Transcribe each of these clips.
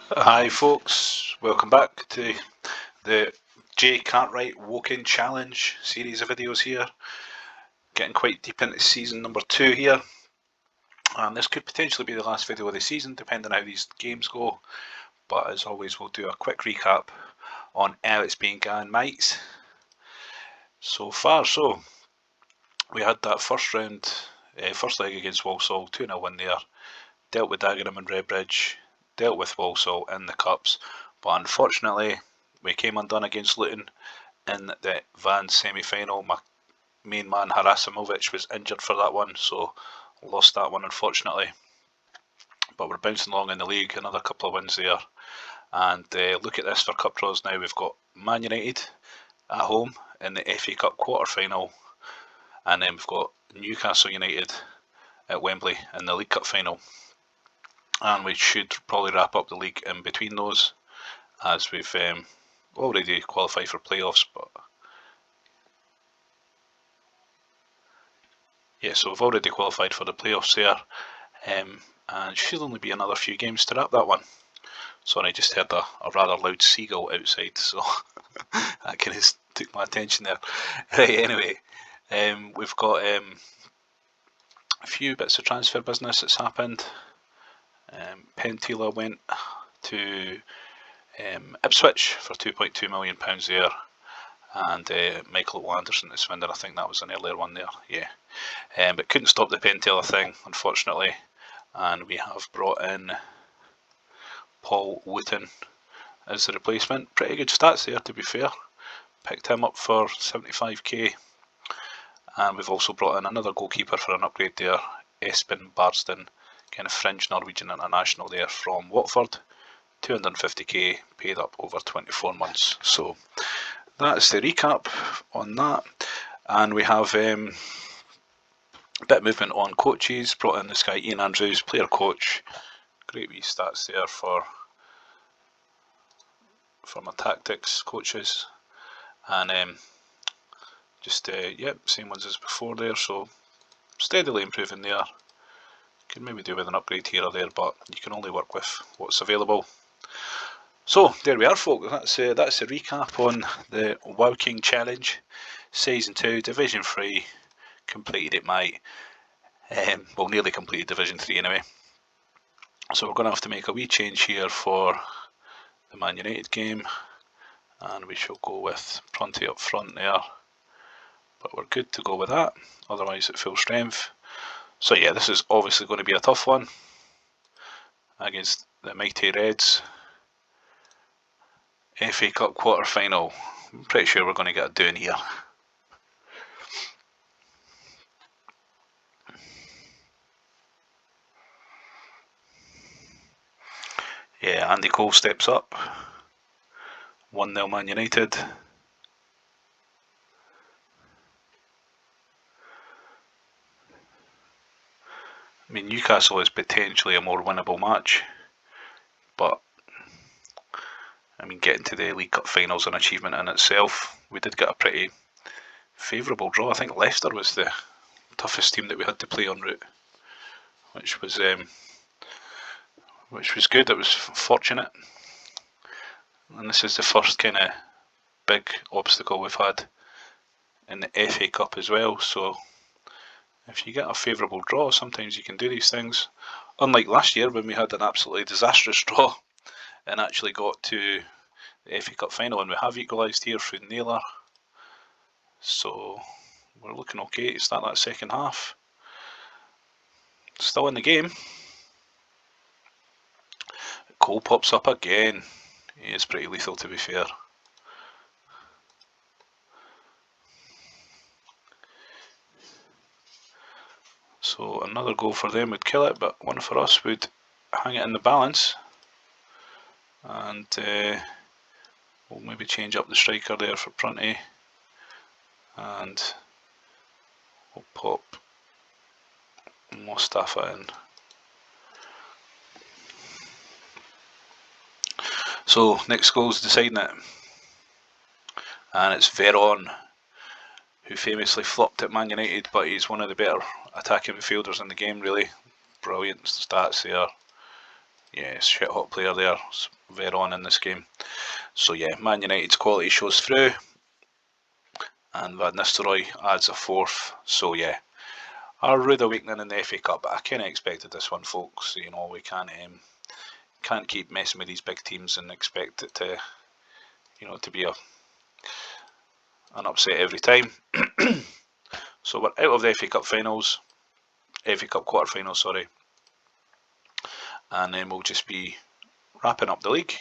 Hi folks, welcome back to the Cartwright Walk-In Challenge series of videos here. Getting quite deep into season number 2 here, and this could potentially be the last video of the season depending on how these games go, but as always we'll do a quick recap on how it's been going, mates. So far, so we had that first round, first leg against Walsall, 2-0 win there, dealt with Dagenham and Redbridge, dealt with Walsall in the Cups, but unfortunately we came undone against Luton in the Van semi-final. My main man Harasimovic was injured for that one, so lost that one unfortunately. But we're bouncing along in the league, another couple of wins there. And look at this for cup draws now. We've got Man United at home in the FA Cup quarter-final, and then we've got Newcastle United at Wembley in the League Cup final. And we should probably wrap up the league in between those, as we've already qualified for playoffs. But yeah, so we've already qualified for the playoffs there, and it should only be another few games to wrap that one. Sorry, I just heard a rather loud seagull outside, so that kind of took my attention there. Right, anyway, we've got a few bits of transfer business that's happened. Pentila went to Ipswich for £2.2 million there, and Michael Anderson to Swindon. I think that was an earlier one there, yeah. But couldn't stop the Pentila thing, unfortunately, and we have brought in Paul Wooten as the replacement. Pretty good stats there, to be fair. Picked him up for 75k, and we've also brought in another goalkeeper for an upgrade there, Espen Barston, kind of fringe Norwegian international there from Watford. 250k paid up over 24 months. So that's the recap on that. And we have a bit of movement on coaches. Brought in this guy Ian Andrews, player coach. Great wee stats there for my tactics coaches, and just same ones as before there. So steadily improving there. Could maybe do with an upgrade here or there, but you can only work with what's available. So there we are, folks. That's a recap on the WoW King Challenge, Season 2, Division 3. Completed it, mate. Well, nearly completed Division 3 anyway. So we're going to have to make a wee change here for the Man United game, and we shall go with Prunty up front there. But we're good to go with that, otherwise at full strength. So yeah, this is obviously going to be a tough one against the mighty Reds. FA Cup quarter final. I'm pretty sure we're going to get a doing here. Yeah, Andy Cole steps up. 1-0 Man United. I mean, Newcastle is potentially a more winnable match, but I mean, getting to the League Cup finals is an achievement in itself. We did get a pretty favourable draw. I think Leicester was the toughest team that we had to play en route, which was good. It was fortunate, and this is the first kind of big obstacle we've had in the FA Cup as well. So if you get a favourable draw, sometimes you can do these things. Unlike last year when we had an absolutely disastrous draw and actually got to the FA Cup final, and we have equalised here through Naylor. So we're looking okay to start that second half. Still in the game. Cole pops up again. He is pretty lethal, to be fair. So another goal for them would kill it, but one for us would hang it in the balance. And we'll maybe change up the striker there for Prunty. And we'll pop Mustafa in. So next goal's deciding it. And it's Veron, who famously flopped at Man United, but he's one of the better attacking midfielders in the game, really. Brilliant stats there. Yeah, shit hot player there, Veron in this game. So yeah, Man United's quality shows through, and Van Nistelrooy adds a fourth. So yeah, a rude awakening in the FA Cup, but I kind of expected this one, folks. You know, we can't keep messing with these big teams and expect it to, you know, to be an upset every time. So we're out of the FA Cup finals, FA Cup quarter-finals, sorry, and then we'll just be wrapping up the league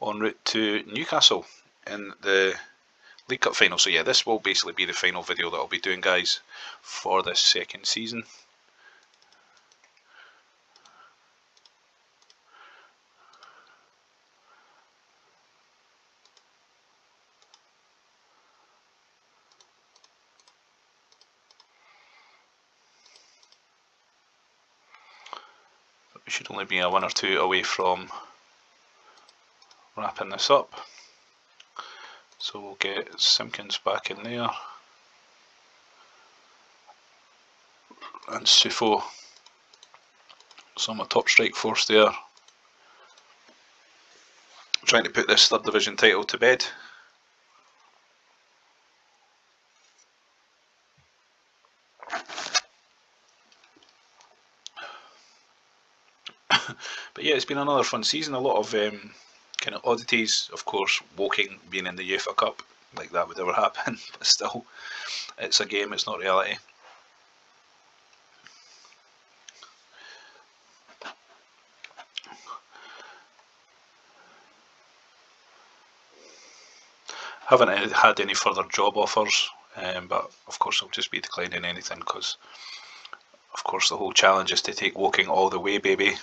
en route to Newcastle in the League Cup final. So yeah, this will basically be the final video that I'll be doing, guys, for this second season. But we should only be a 1 or 2 away from wrapping this up. So we'll get Simpkins back in there, and Sufo. So my top strike force there, trying to put this third division title to bed. But yeah, it's been another fun season. A lot of kind of oddities. Of course, Woking being in the UEFA Cup, like that would ever happen. But still, it's a game, it's not reality. Haven't had any further job offers, but of course I'll just be declining anything, because of course the whole challenge is to take Woking all the way, baby.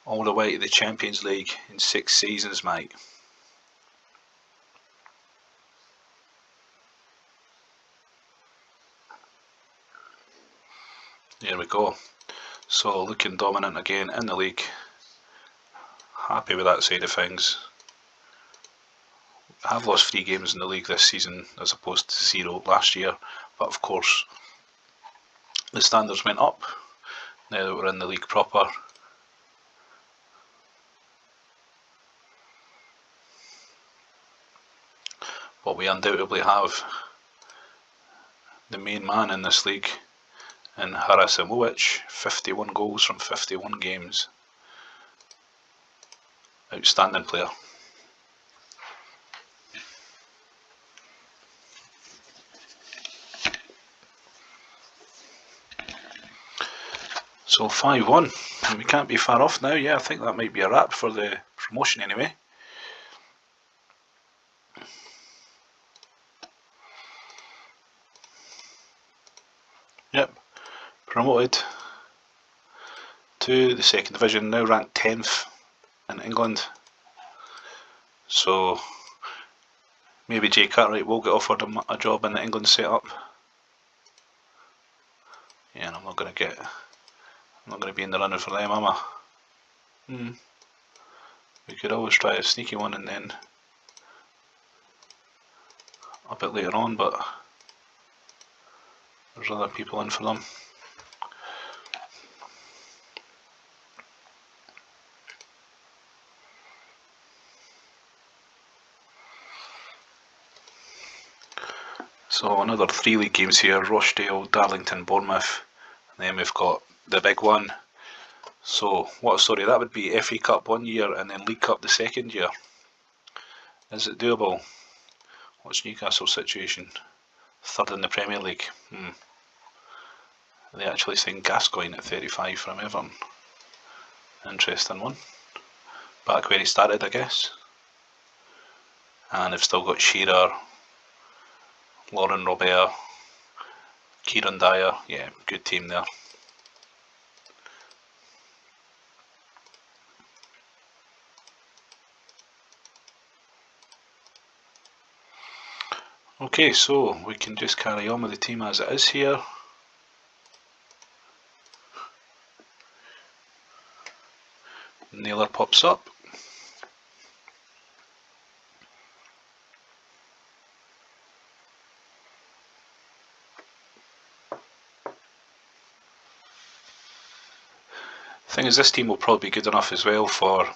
All the way to the Champions League in 6 seasons, mate. There we go. So looking dominant again in the league. Happy with that side of things. I have lost 3 games in the league this season as opposed to 0 last year, but of course the standards went up now that we're in the league proper. But we undoubtedly have the main man in this league in Harasimovic, 51 goals from 51 games. Outstanding player. So 5-1, and we can't be far off now. Yeah, I think that might be a wrap for the promotion anyway. Yep, promoted to the second division, now ranked 10th in England. So maybe Jay Cartwright will get offered a job in the England setup. Yeah, and I'm not going to be in the running for them, am I? We could always try a sneaky one and then a bit later on, but there's other people in for them. So another 3 league games here: Rochdale, Darlington, Bournemouth, and then we've got the big one. So what a story that would be. FA Cup 1 year and then League Cup the second year. Is it doable? What's Newcastle's situation? 3rd in the Premier League. They actually signed Gascoigne at 35 from Everton. Interesting one. Back where he started, I guess. And they've still got Shearer, Lauren Robert, Kieran Dyer. Yeah, good team there. Okay, so we can just carry on with the team as it is here. Naylor pops up. thing is, this team will probably be good enough as well for,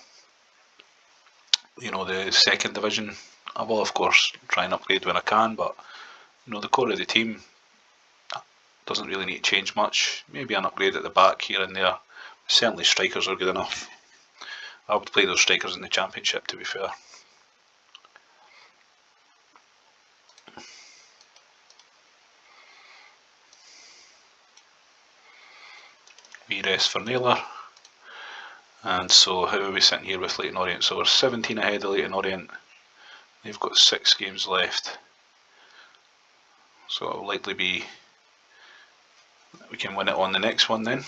you know, the second division. I will of course try and upgrade when I can, but you know, the core of the team doesn't really need to change much. Maybe an upgrade at the back here and there. Certainly strikers are good enough. I would play those strikers in the championship, to be fair. We rest for Naylor. And so how are we sitting here with Leyton Orient? So we're 17 ahead of Leyton Orient. They've got 6 games left. So it'll likely be that we can win it on the next one then.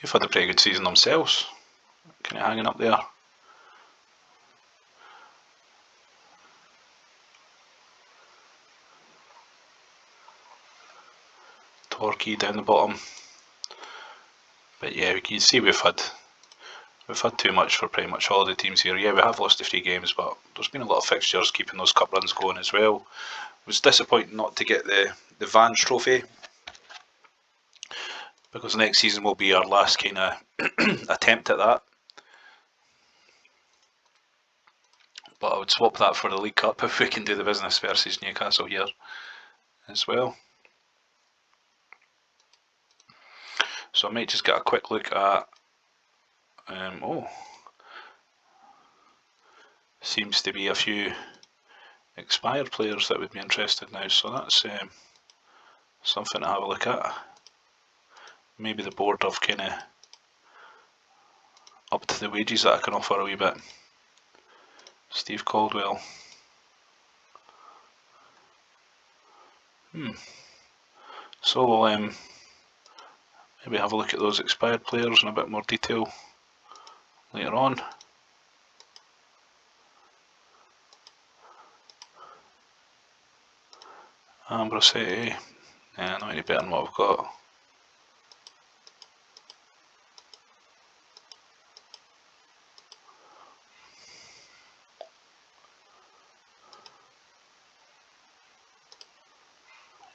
They've had a pretty good season themselves. Kind of hanging up there. Torquay down the bottom. But yeah, you can see we've had too much for pretty much all of the teams here. Yeah, we have lost the 3 games, but there's been a lot of fixtures keeping those cup runs going as well. It was disappointing not to get the Vans trophy, because next season will be our last kind of attempt at that. But I would swap that for the League Cup if we can do the business versus Newcastle here as well. So I might just get a quick look at, seems to be a few expired players that would be interested now, so that's something to have a look at. Maybe the board have kind of upped the wages that I can offer a wee bit. Steve Caldwell. So we'll maybe have a look at those expired players in a bit more detail later on. Ambrossetti, yeah, not any better than what I've got.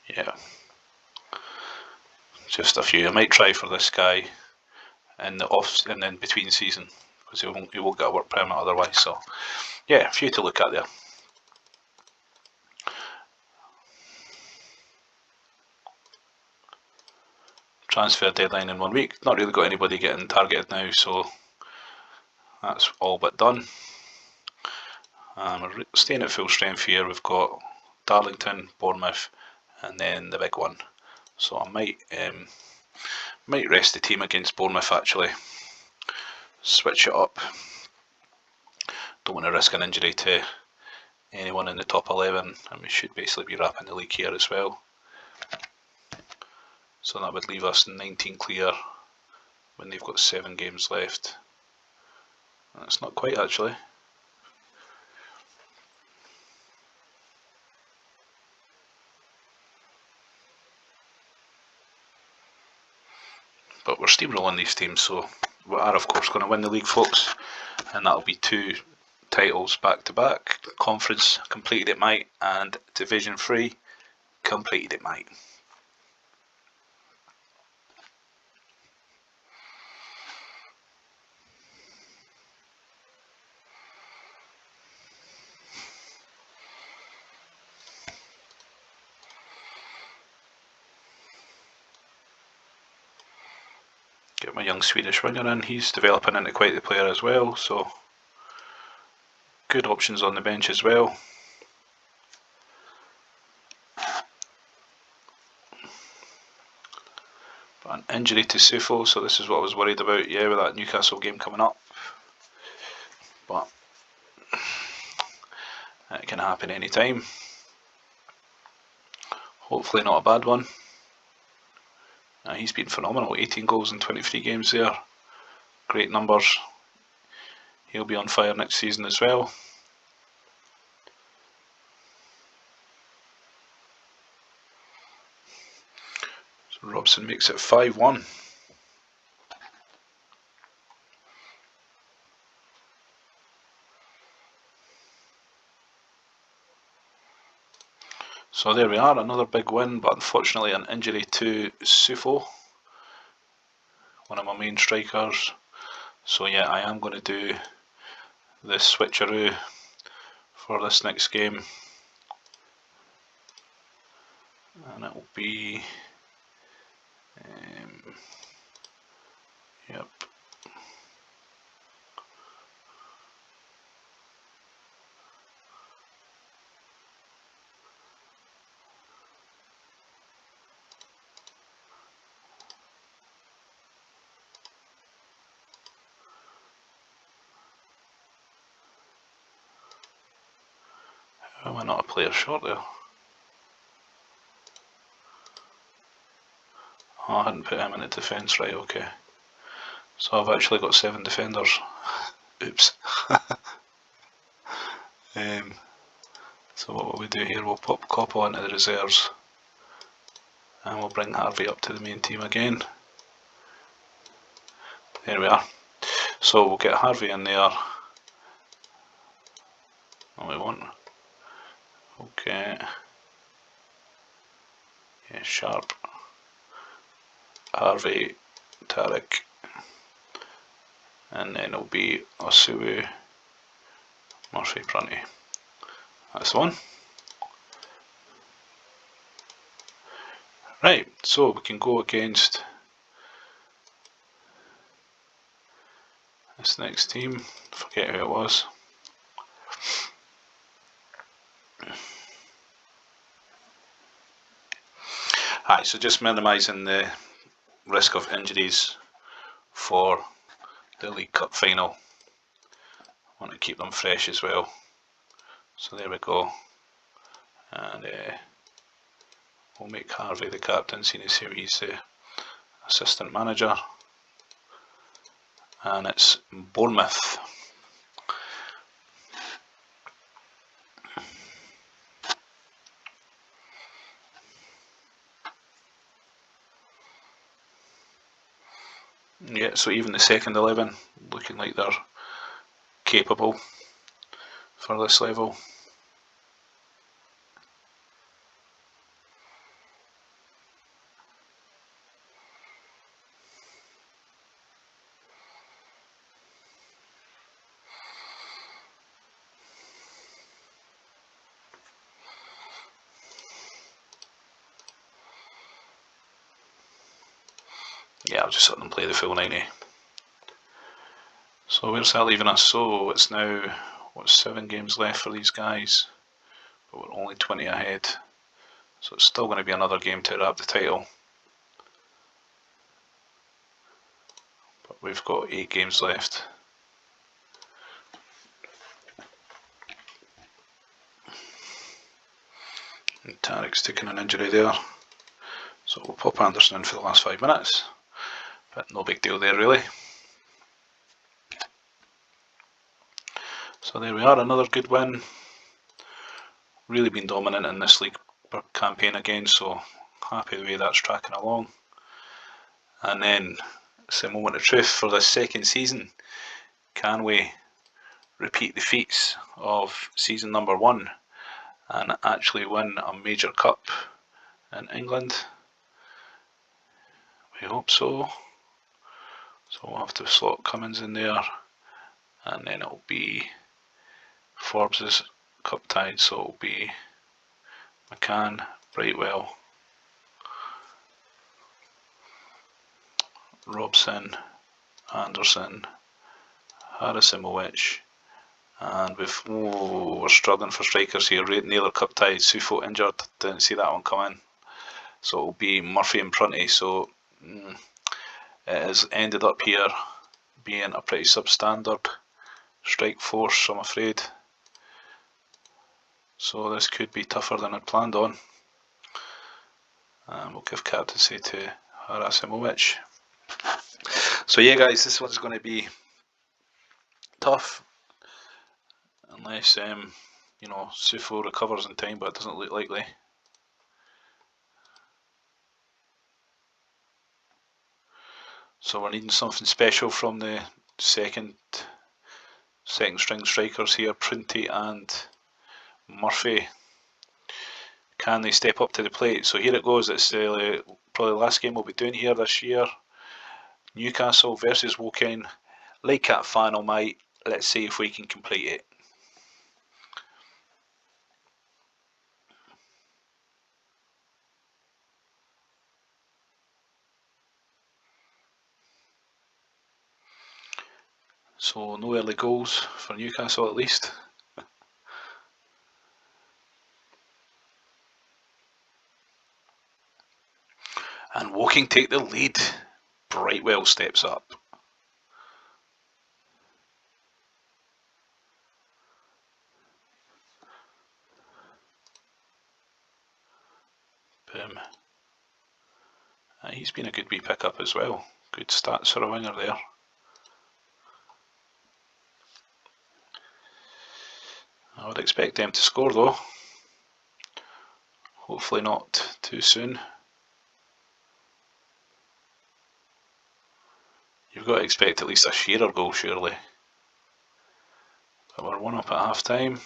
Yeah, just a few. I might try for this guy in the off and then between season, because he won't get a work permit otherwise. So yeah, a few to look at there. Transfer deadline in 1 week. Not really got anybody getting targeted now, so that's all but done. We're staying at full strength here. We've got Darlington, Bournemouth, and then the big one. So I might rest the team against Bournemouth actually. Switch it up. Don't want to risk an injury to anyone in the top 11, and we should basically be wrapping the league here as well. So that would leave us 19 clear when they've got 7 games left. That's not quite actually. But we're steamrolling these teams, so we are of course going to win the league, folks, and that'll be 2 titles back to back. Conference completed it might, and Division 3 completed it might. Get my young Swedish winger in, he's developing into quite the player as well, so good options on the bench as well. But an injury to Sufo, so this is what I was worried about, yeah, with that Newcastle game coming up. But it can happen anytime. Hopefully not a bad one. He's been phenomenal, 18 goals in 23 games there. Great numbers. He'll be on fire next season as well. So Robson makes it 5-1. So So there we are, another big win, but unfortunately an injury to Sufo, one of my main strikers. So yeah, I am going to do the switcheroo for this next game, and it will be yep. How am I not a player short there? Oh, I hadn't put him in the defence, right, okay. So I've actually got 7 defenders. Oops. So what will we do here? We'll pop Coppo into the reserves, and we'll bring Harvey up to the main team again. There we are. So we'll get Harvey in there. What we want. Okay. Yeah, Sharp. Harvey, Tarek. And then it'll be Osuwu, Murphy, Prunty. That's the one. Right, so we can go against this next team. Forget who it was. Hi, so just minimising the risk of injuries for the League Cup final. I want to keep them fresh as well. So there we go. And we'll make Harvey the captain, seeing as how he's the assistant manager. And it's Bournemouth. Yeah, so even the second 11 looking like they're capable for this level. Yeah, I'll just let them play the full 90. So where's that leaving us? So it's now, what, 7 games left for these guys, but we're only 20 ahead. So it's still going to be another game to wrap the title. But we've got 8 games left. And Tarek's taking an injury there. So we'll pop Anderson in for the last 5 minutes. But no big deal there really. So there we are, another good win. Really been dominant in this league campaign again, so happy the way that's tracking along. And then it's the moment of truth for this second season. Can we repeat the feats of season number 1 and actually win a major cup in England? We hope so. So we'll have to slot Cummins in there, and then it'll be Forbes's cup tied, so it'll be McCann, Brightwell, Robson, Anderson, Harasimowicz, and we're struggling for strikers here. Naylor cup tied, Sufo injured, didn't see that one coming. So it'll be Murphy and Prunty, so it has ended up here being a pretty substandard strike force, I'm afraid. So this could be tougher than I'd planned on. And we'll give captaincy to Harasimowicz. So yeah guys, this one's going to be tough unless you know, Sufo recovers in time, but it doesn't look likely. So we're needing something special from the second string strikers here, Prunty and Murphy. Can they step up to the plate? So here it goes. It's probably the last game we'll be doing here this year. Newcastle versus Woking. League Cup final, mate. Let's see if we can complete it. So no early goals for Newcastle at least. And Woking take the lead. Brightwell steps up. Boom. He's been a good wee pick-up as well. Good stats for a winger there. I would expect them to score though. Hopefully not too soon. You've got to expect at least a Shearer goal surely. But we're 1-up at half time.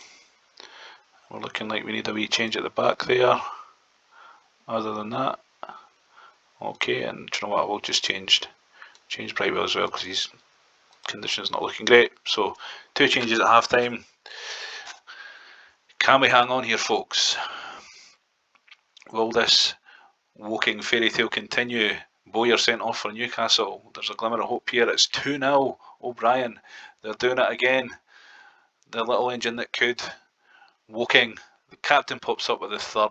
We're looking like we need a wee change at the back there. Other than that, okay, and do you know what, we'll just change Brightwell as well because his condition's not looking great. So 2 changes at half time. Can we hang on here, folks? Will this Woking fairy tale continue? Bowyer sent off for Newcastle. There's a glimmer of hope here. It's 2-0. O'Brien. They're doing it again. The little engine that could. Woking. The captain pops up with the third.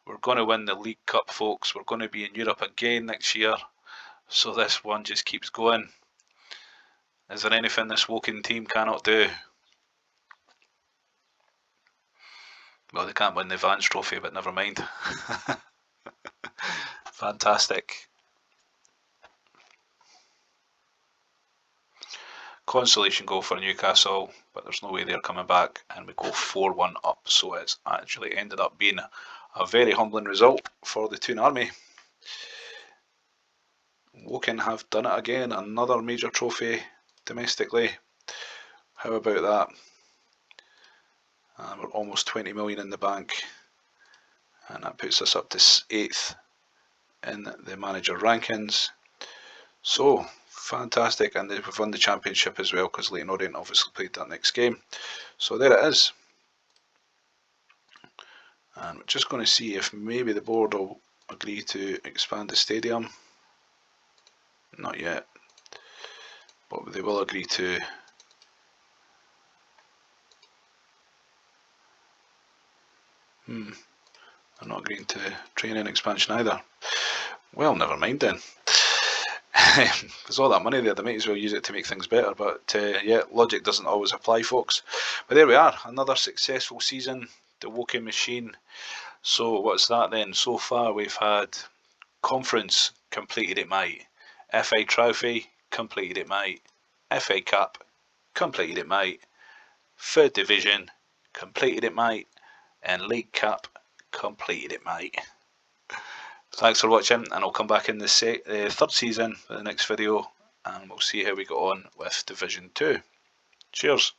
We're going to win the League Cup, folks. We're going to be in Europe again next year. So this one just keeps going. Is there anything this Woking team cannot do? Well, they can't win the Vance Trophy, but never mind. Fantastic. Consolation goal for Newcastle, but there's no way they're coming back, and we go 4-1 up. So it's actually ended up being a very humbling result for the Toon Army. Woking have done it again, another major trophy domestically. How about that? We're almost 20 million in the bank, and that puts us up to 8th in the manager rankings. So fantastic, and we've won the championship as well because Leyton Orient obviously played that next game. So there it is, and we're just going to see if maybe the board will agree to expand the stadium. Not yet, but they will agree to they're not agreeing to training expansion either. Well, never mind then. There's all that money there, they might as well use it to make things better, but yeah, logic doesn't always apply, folks. But there we are, another successful season, the Woking machine. So what's that then? So far we've had Conference, completed it, mate. FA Trophy, completed it, mate. FA Cup, completed it, mate. 3rd Division, completed it, mate. And League Cup, completed it, mate. Thanks for watching, and I'll come back in the 3rd season for the next video, and we'll see how we get on with Division 2. Cheers.